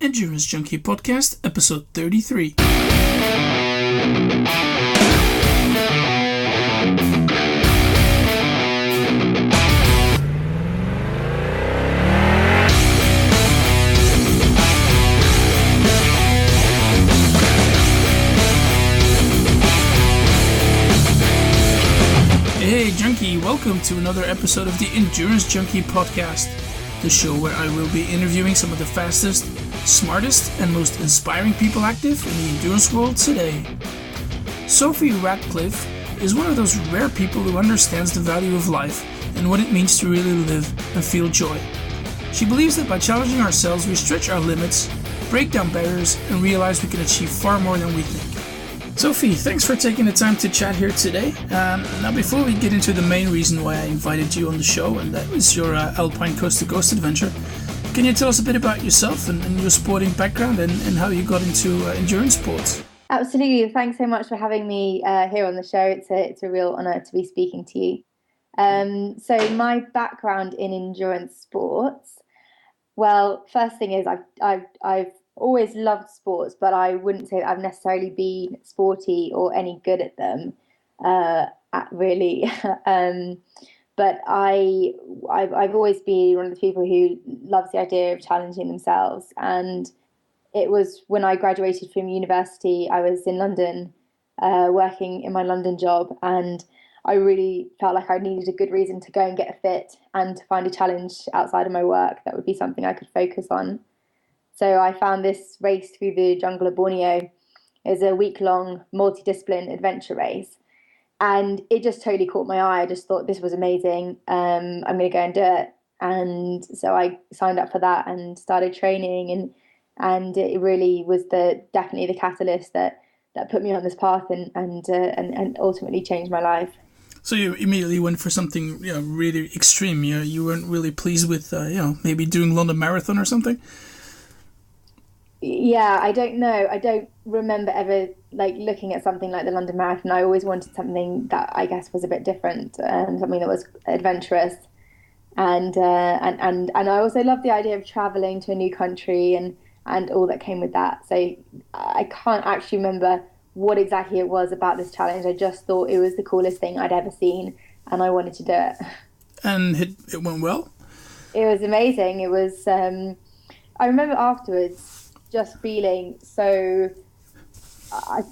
Endurance Junkie Podcast, episode 33. Hey Junkie, welcome to another episode of the Endurance Junkie Podcast, the show where I will be interviewing some of the fastest, smartest, and most inspiring people active in the endurance world today. Sophie Radcliffe is one of those rare people who understands the value of life and what it means to really live and feel joy. She believes that by challenging ourselves, we stretch our limits, break down barriers, and realize we can achieve far more than we think. Sophie, thanks for taking the time to chat here today. Now, before we get into the main reason why I invited you on the show, and that was your Alpine Coast to Coast adventure, can you tell us a bit about yourself and your sporting background and how you got into endurance sports? Absolutely. Thanks so much for having me here on the show. It's a real honour to be speaking to you. So my background in endurance sports, well, first thing is I've always loved sports, but I wouldn't say that I've necessarily been sporty or any good at them, really. But I've always been one of the people who loves the idea of challenging themselves. And it was when I graduated from university, I was in London, working in my London job, and I really felt like I needed a good reason to go and get fit and to find a challenge outside of my work that would be something I could focus on. So I found this race through the jungle of Borneo. It was a week-long multidiscipline adventure race. And it just totally caught my eye. I just thought this was amazing. I'm going to go and do it. And so I signed up for that and started training. And it really was definitely the catalyst that put me on this path and ultimately changed my life. So you immediately went for something really extreme. You weren't really pleased with maybe doing London Marathon or something? Yeah, I don't know. I don't remember ever looking at something like the London Marathon. I always wanted something that I guess was a bit different, something that was adventurous, and I also love the idea of traveling to a new country and all that came with that. So I can't actually remember what exactly it was about this challenge. I just thought it was the coolest thing I'd ever seen, and I wanted to do it. And it went well? It was amazing. It was. I remember afterwards just feeling so. I'd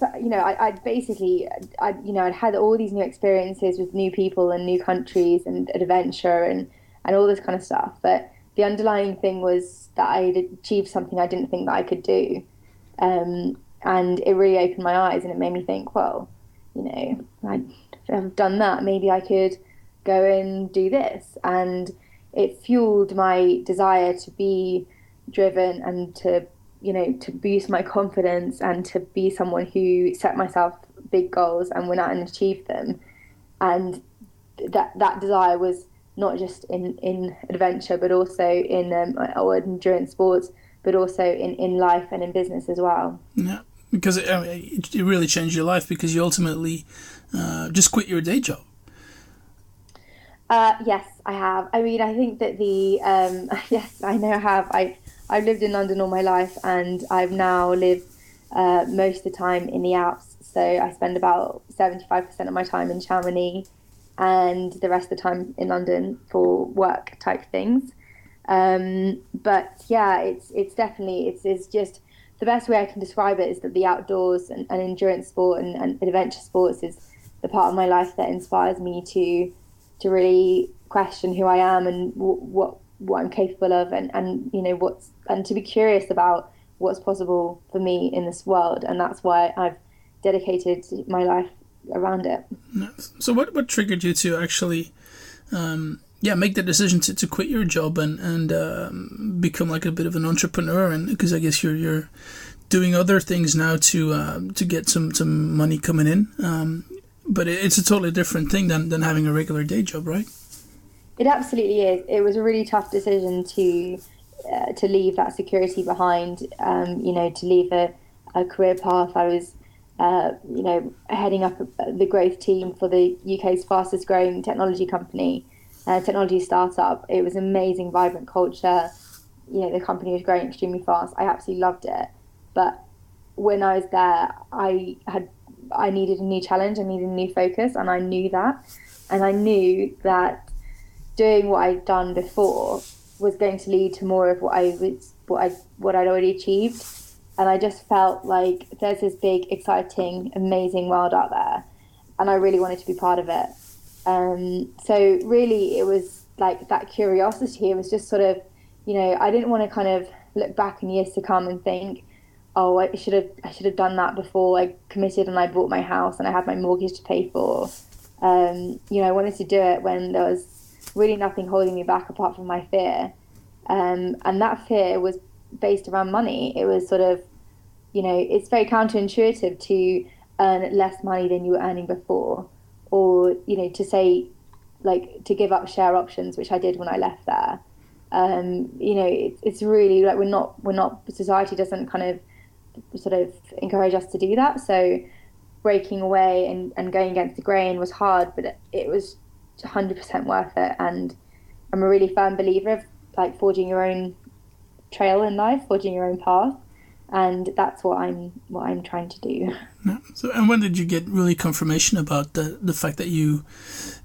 had all these new experiences with new people and new countries and adventure and all this kind of stuff. But the underlying thing was that I'd achieved something I didn't think that I could do. And it really opened my eyes and it made me think, well, I've done that. Maybe I could go and do this. And it fueled my desire to be driven and to boost my confidence and to be someone who set myself big goals and went out and achieved them. And that desire was not just in adventure, but also in endurance sports, but also in life and in business as well. Yeah, because it really changed your life because you ultimately just quit your day job. Yes, I have. I mean, I think that yes, I know I have. I've lived in London all my life, and I've now lived most of the time in the Alps. So I spend about 75% of my time in Chamonix and the rest of the time in London for work type things. But yeah, it's definitely, it's just the best way I can describe it is that the outdoors and endurance sport and adventure sports is the part of my life that inspires me to really question who I am and what I'm capable of and to be curious about what's possible for me in this world, and that's why I've dedicated my life around it. So what triggered you to actually make the decision to quit your job and become like a bit of an entrepreneur? And because I guess you're doing other things now to get some money coming in, but it's a totally different thing than having a regular day job, right? It absolutely is. It was a really tough decision to leave that security behind, to leave a career path. I was, heading up the growth team for the UK's fastest growing technology company, technology startup. It was amazing, vibrant culture, the company was growing extremely fast. I absolutely loved it. But when I was there, I needed a new challenge. I needed a new focus, and I knew that. And I knew that doing what I'd done before was going to lead to more of what I'd already achieved. And I just felt like there's this big, exciting, amazing world out there, and I really wanted to be part of it. So really, it was like that curiosity. It was just sort of, I didn't want to kind of look back in years to come and think, oh, I should have done that before I committed and I bought my house and I had my mortgage to pay for. I wanted to do it when there was really nothing holding me back apart from my fear. And that fear was based around money. It was sort of, it's very counterintuitive to earn less money than you were earning before, or, to say, like, to give up share options, which I did when I left there. It's really like we're not society doesn't kind of sort of encourage us to do that. So breaking away and going against the grain was hard, but it was 100% worth it. And I'm a really firm believer of like forging your own trail in life, forging your own path, and that's what I'm trying to do. Yeah. So, and when did you get really confirmation about the fact that you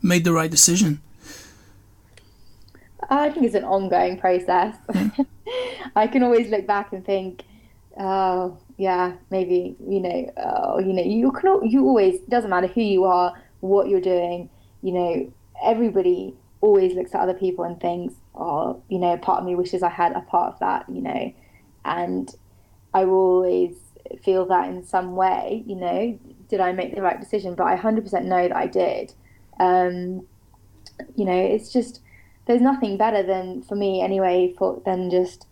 made the right decision? I think it's an ongoing process. I can always look back and think, oh yeah, maybe you always, it doesn't matter who you are, what you're doing, everybody always looks at other people and thinks, oh, part of me wishes I had a part of that, and I will always feel that in some way, did I make the right decision? But I 100% know that I did. It's just, there's nothing better than, for me anyway, than just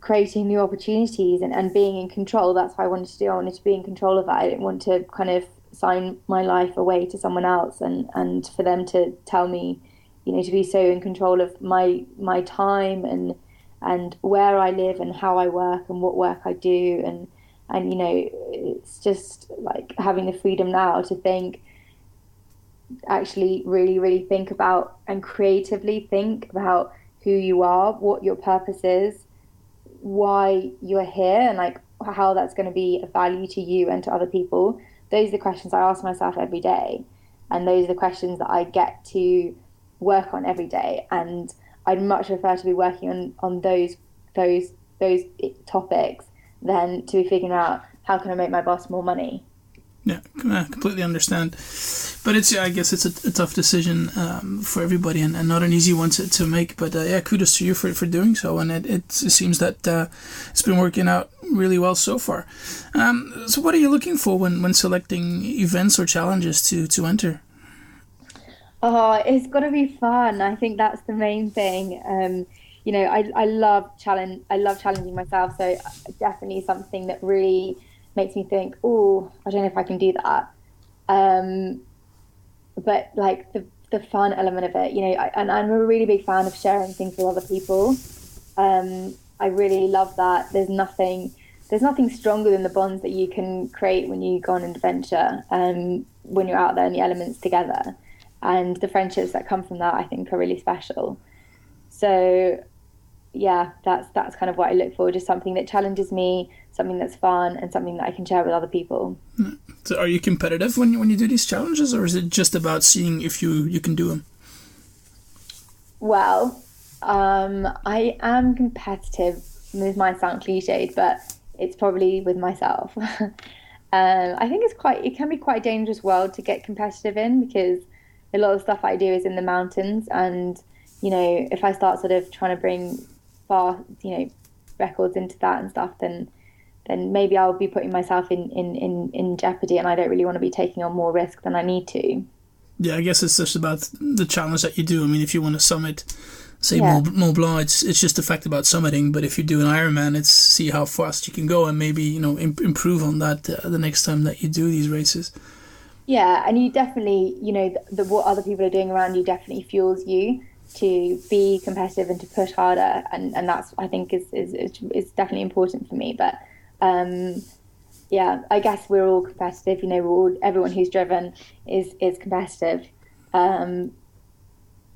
creating new opportunities and being in control. That's what I wanted to do. I wanted to be in control of that. I didn't want to kind of sign my life away to someone else and for them to tell me, to be so in control of my time and where I live and how I work and what work I do. And it's just like having the freedom now to think, actually really, really think about and creatively think about who you are, what your purpose is, why you're here, and like how that's going to be of value to you and to other people. Those are the questions I ask myself every day, and those are the questions that I get to work on every day. And I'd much prefer to be working on those topics than to be figuring out how can I make my boss more money. Yeah, I completely understand. But I guess it's a tough decision for everybody and not an easy one to make. But kudos to you for doing so. And it seems that it's been working out really well so far. So what are you looking for when selecting events or challenges to enter? Oh, it's got to be fun. I think that's the main thing. I love challenging myself. So definitely something that really makes me think, oh, I don't know if I can do that. But like the fun element of it, and I'm a really big fan of sharing things with other people. I really love that. There's nothing stronger than the bonds that you can create when you go on an adventure, when you're out there in the elements together. And the friendships that come from that, I think, are really special. So yeah, that's kind of what I look for, just something that challenges me, something that's fun, and something that I can share with other people. So are you competitive when you do these challenges, or is it just about seeing if you can do them? Well, I am competitive. This might sound cliched, but it's probably with myself. I think it can be quite a dangerous world to get competitive in, because a lot of stuff I do is in the mountains, and if I start sort of trying to bring records into that and stuff, then maybe I'll be putting myself in jeopardy, and I don't really want to be taking on more risk than I need to. Yeah, I guess it's just about the challenge that you do. I mean, if you want to summit, say, Mont Blanc, it's just the fact about summiting. But if you do an Ironman, it's see how fast you can go and maybe improve on that the next time that you do these races. Yeah, and you definitely, what other people are doing around you definitely fuels you to be competitive and to push harder, and that's, I think, is definitely important for me. But I guess we're all competitive. Everyone who's driven is competitive.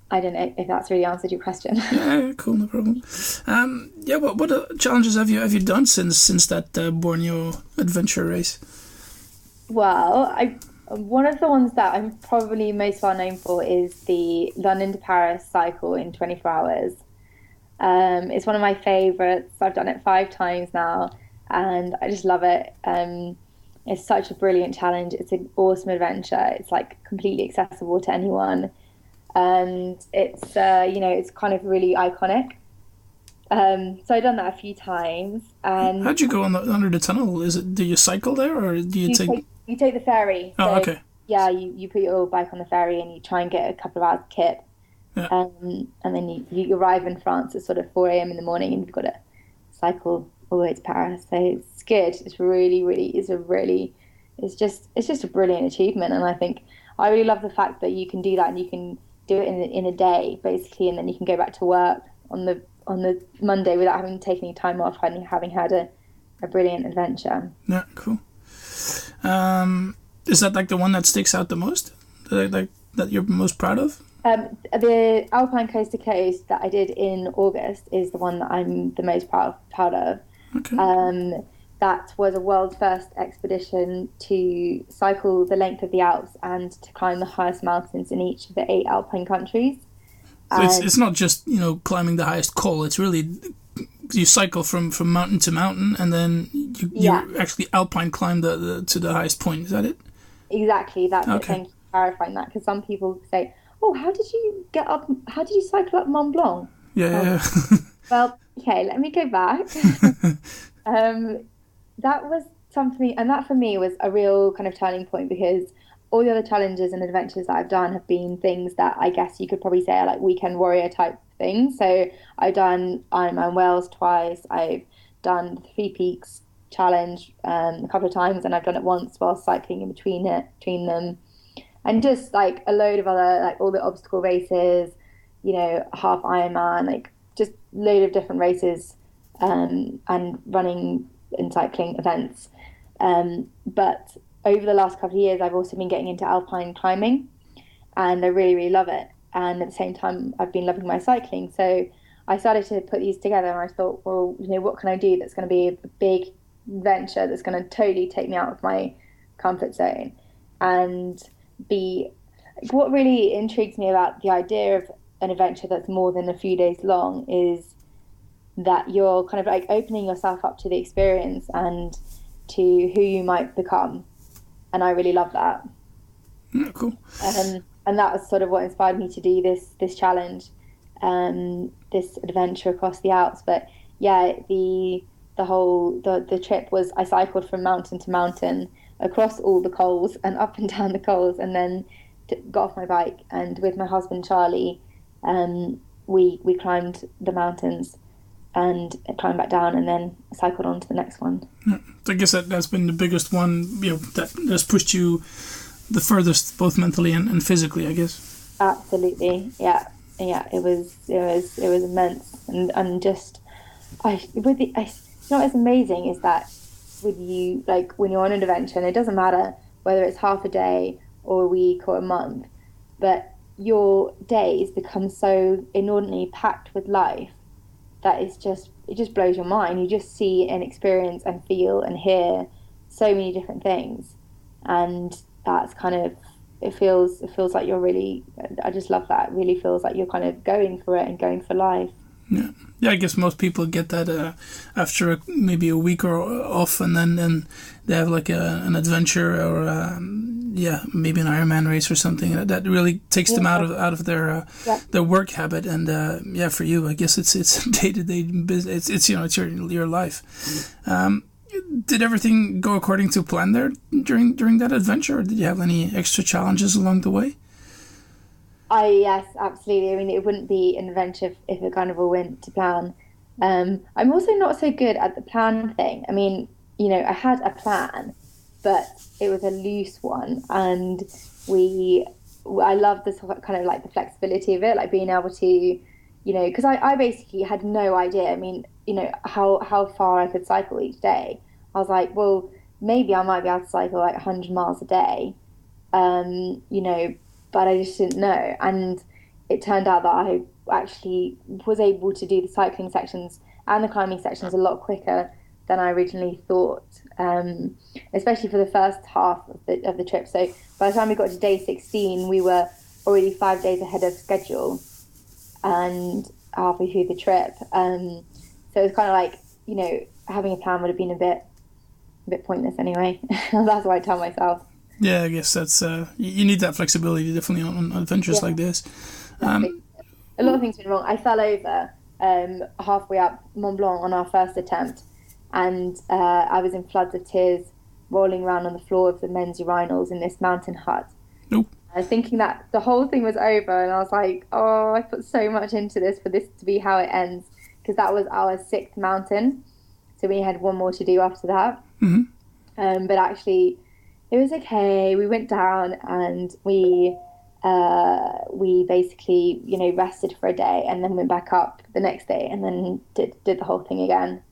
I don't know if that's really answered your question. Yeah, cool, no problem. What challenges have you done since that Borneo adventure race? Well, one of the ones that I'm probably most well known for is the London to Paris cycle in 24 hours. It's one of my favorites. I've done it 5 times now, and I just love it. It's such a brilliant challenge. It's an awesome adventure. It's like completely accessible to anyone, and it's kind of really iconic. So I've done that a few times, and How'd you go under the tunnel? Do you cycle there, or do you take? you take the ferry. Oh, So, okay. yeah, you put your bike on the ferry and you try and get a couple of hours kit. Yeah. And then you arrive in France at sort of 4 a.m. in the morning, and you've got to cycle all the way to Paris. So it's good. It's really, really, it's just a brilliant achievement. And I think I really love the fact that you can do that and you can do it in a day, basically, and then you can go back to work on the Monday without having to take any time off, having had a brilliant adventure. Yeah, cool. Is that like the one that sticks out the most? That you're most proud of? The Alpine Coast to Coast that I did in August is the one that I'm the most proud of. Okay. That was a world first expedition to cycle the length of the Alps and to climb the highest mountains in each of the 8 Alpine countries. So it's not just climbing the highest col. It's really you cycle from mountain to mountain, and then you actually alpine climb to the highest point. Is that it? Exactly. That's okay. it. Thank you for clarifying that, because some people say, "Oh, how did you get up? How did you cycle up Mont Blanc?" Yeah. Well, okay. Let me go back. That was something, and that for me was a real kind of turning point, because all the other challenges and adventures that I've done have been things that I guess you could probably say are like weekend warrior type things. So I've done Ironman Wales twice. I've done the Three Peaks challenge a couple of times, and I've done it once while cycling in between them, and just like a load of other, like all the obstacle races, half Ironman, like just load of different races, and running and cycling events. But over the last couple of years, I've also been getting into alpine climbing, and I really, really love it. And at the same time, I've been loving my cycling. So I started to put these together, and I thought, well, what can I do that's going to be a big venture that's going to totally take me out of my comfort zone, and be what really intrigues me about the idea of an adventure that's more than a few days long is that you're kind of like opening yourself up to the experience and to who you might become. And I really love that. Yeah, cool. And that was sort of what inspired me to do this challenge, this adventure across the Alps. But yeah, the trip was, I cycled from mountain to mountain across all the cols and up and down the cols, and then got off my bike, and with my husband Charlie, we climbed the mountains and climbed back down, and then cycled on to the next one. Yeah. So I guess that's been the biggest one, that has pushed you the furthest, both mentally and physically, I guess. Absolutely, yeah. It was immense, and just what's amazing is that with you, like when you're on an adventure, and it doesn't matter whether it's half a day or a week or a month, but your days become so inordinately packed with life that it just blows your mind. You just see and experience and feel and hear so many different things, and that's kind of, it feels like you're really, I just love that. It really feels like you're kind of going for it and going for life. Yeah, I guess most people get that after maybe a week or off, and then they have like an adventure or maybe an Ironman race or something that really takes them out of their work habit. And for you, I guess it's day-to-day business. It's your life. Did everything go according to plan there during that adventure, or did you have any extra challenges along the way? Yes, absolutely. I mean, it wouldn't be an adventure if it kind of all went to plan. I'm also not so good at the plan thing. I mean, I had a plan, but it was a loose one, and I love this kind of like the flexibility of it, like being able to, because I basically had no idea. I mean, how far I could cycle each day. I was like, well, maybe I might be able to cycle like 100 miles a day, but I just didn't know. And it turned out that I actually was able to do the cycling sections and the climbing sections a lot quicker than I originally thought, especially for the first half of the trip. So by the time we got to day 16, we were already 5 days ahead of schedule and halfway through the trip. So it was kind of like, having a plan would have been a bit pointless anyway. That's what I tell myself. Yeah, I guess that's you need that flexibility definitely on adventures like this. A lot of things went wrong. I fell over halfway up Mont Blanc on our first attempt, and I was in floods of tears, rolling around on the floor of the men's urinals in this mountain hut. Nope. I was thinking that the whole thing was over, and I was like, oh, I put so much into this for this to be how it ends, because that was our 6th mountain, so we had one more to do after that. Mm-hmm. But actually, it was okay. We went down and we basically, rested for a day and then went back up the next day and then did the whole thing again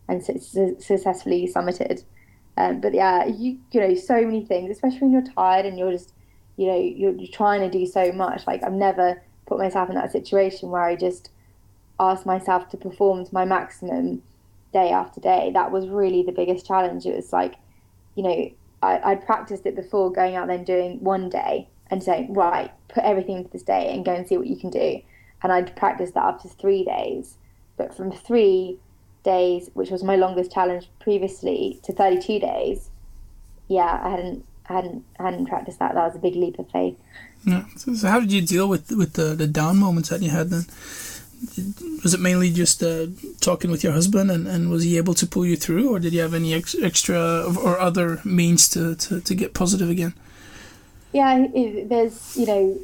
and successfully summited. But yeah, so many things, especially when you're tired and you're just, you're trying to do so much. Like, I've never put myself in that situation where I just asked myself to perform to my maximum day after day. That was really the biggest challenge. It was like, I'd practiced it before, going out then doing one day and saying, right, put everything into this day and go and see what you can do. And I'd practiced that up to 3 days. But from 3 days, which was my longest challenge previously, to 32 days, yeah, I hadn't practiced that. That was a big leap of faith. Yeah. So how did you deal with the down moments that you had then? Was it mainly just talking with your husband, and was he able to pull you through, or did you have any extra or other means to get positive again? Yeah, there's, the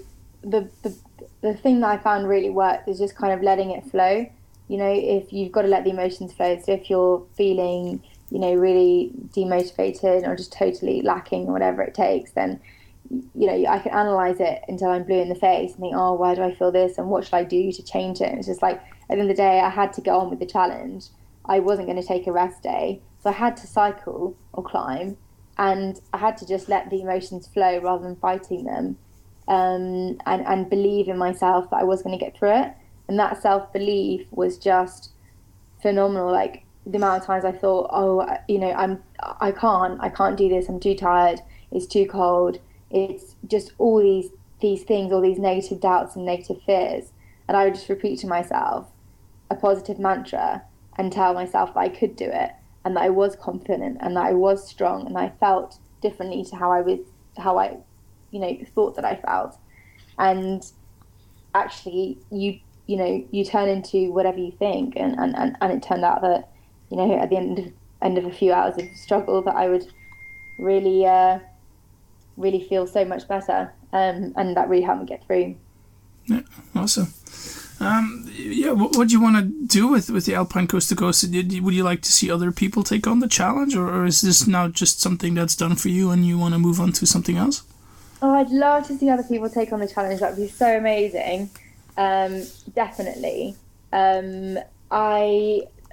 thing that I found really worked is just kind of letting it flow. If you've got to let the emotions flow. So if you're feeling, really demotivated or just totally lacking or whatever it takes, then I can analyze it until I'm blue in the face and think, oh, why do I feel this and what should I do to change it? And it's just like, at the end of the day, I had to go on with the challenge. I wasn't going to take a rest day, so I had to cycle or climb, and I had to just let the emotions flow rather than fighting them, and believe in myself that I was going to get through it. And that self-belief was just phenomenal. Like, the amount of times I thought, oh, I can't do this, I'm too tired, it's too cold. It's just all these things, all these negative doubts and negative fears. And I would just repeat to myself a positive mantra and tell myself that I could do it and that I was confident and that I was strong and I felt differently to how I thought that I felt. And actually, you turn into whatever you think. And it turned out that, at the end of a few hours of struggle, that I would really feel so much better, and that really helped me get through. Yeah, awesome. What do you want to do with the Alpine Coast to Coast? Would you like to see other people take on the challenge, or is this now just something that's done for you and you want to move on to something else? Oh, I'd love to see other people take on the challenge. That would be so amazing. Definitely.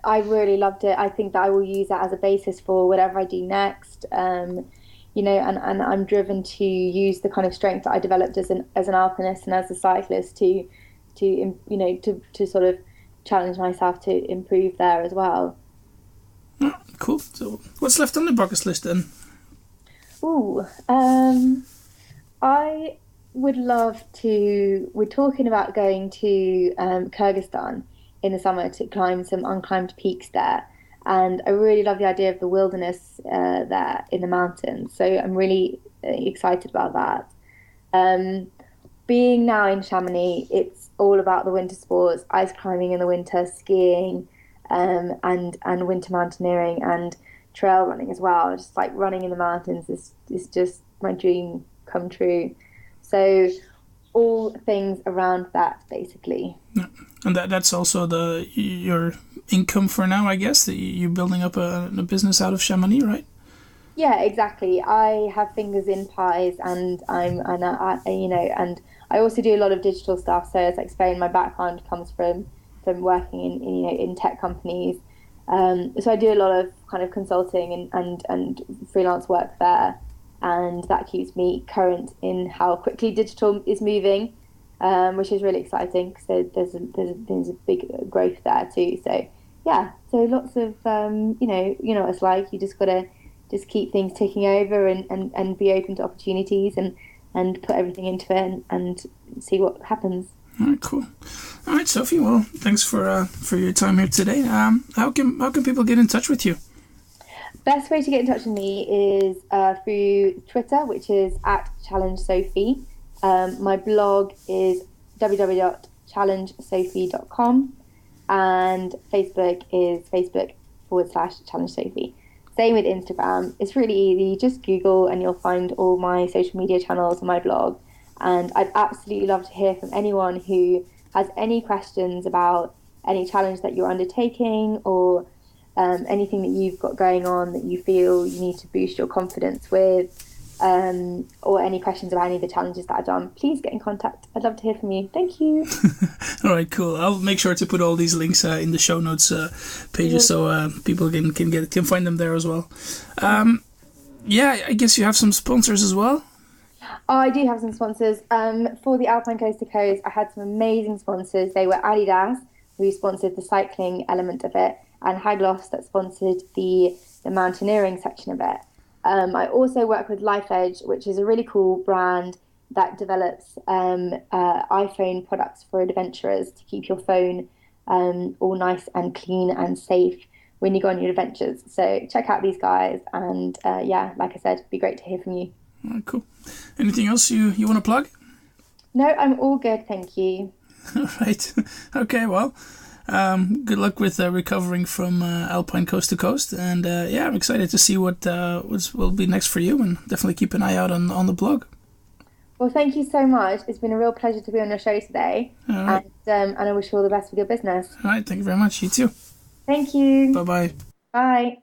I really loved it. I think that I will use that as a basis for whatever I do next. And I'm driven to use the kind of strength that I developed as an alpinist and as a cyclist to sort of challenge myself to improve there as well. Oh, cool. So what's left on the bucket list then? I would love to. We're talking about going to Kyrgyzstan in the summer to climb some unclimbed peaks there. And I really love the idea of the wilderness there in the mountains. So I'm really excited about that. Being now in Chamonix, it's all about the winter sports, ice climbing in the winter, skiing, and winter mountaineering and trail running as well. Just like running in the mountains is just my dream come true. So all things around that, basically. Yeah. And that's also your income for now, I guess, that you're building up a business out of Chamonix, right? Yeah, exactly. I have fingers in pies, and and I also do a lot of digital stuff. So as I explained, my background comes from working in tech companies. So I do a lot of kind of consulting and freelance work there, and that keeps me current in how quickly digital is moving. which is really exciting. So there's a big growth there too. So yeah, so lots of you know what it's like. You just gotta just keep things ticking over and be open to opportunities and put everything into it and see what happens. All right, cool. All right, Sophie. Well, thanks for your time here today. How can people get in touch with you? Best way to get in touch with me is through Twitter, which is @ChallengeSophie. My blog is www.challengesophie.com, and Facebook is Facebook.com/ChallengeSophie. Same with Instagram. It's really easy. Just Google and you'll find all my social media channels and my blog. And I'd absolutely love to hear from anyone who has any questions about any challenge that you're undertaking, or anything that you've got going on that you feel you need to boost your confidence with, or any questions about any of the challenges that I've done. Please get in contact. I'd love to hear from you. Thank you. All right, cool. I'll make sure to put all these links in the show notes pages, so people can find them there as well. Yeah, I guess you have some sponsors as well. Oh, I do have some sponsors. For the Alpine Coast to Coast, I had some amazing sponsors. They were Adidas, who sponsored the cycling element of it, and Haglos, that sponsored the mountaineering section of it. I also work with Life Edge, which is a really cool brand that develops iPhone products for adventurers to keep your phone all nice and clean and safe when you go on your adventures. So check out these guys, and yeah, like I said, it'd be great to hear from you. Oh, cool. Anything else you want to plug? No, I'm all good, thank you. All right. Okay, well, good luck with recovering from Alpine Coast to Coast, and yeah, I'm excited to see what will be next for you, and definitely keep an eye out on the blog. Well, thank you so much. It's been a real pleasure to be on your show today, right. And I wish you all the best with your business. All right, thank you very much. You too. Thank you. Bye-bye. Bye.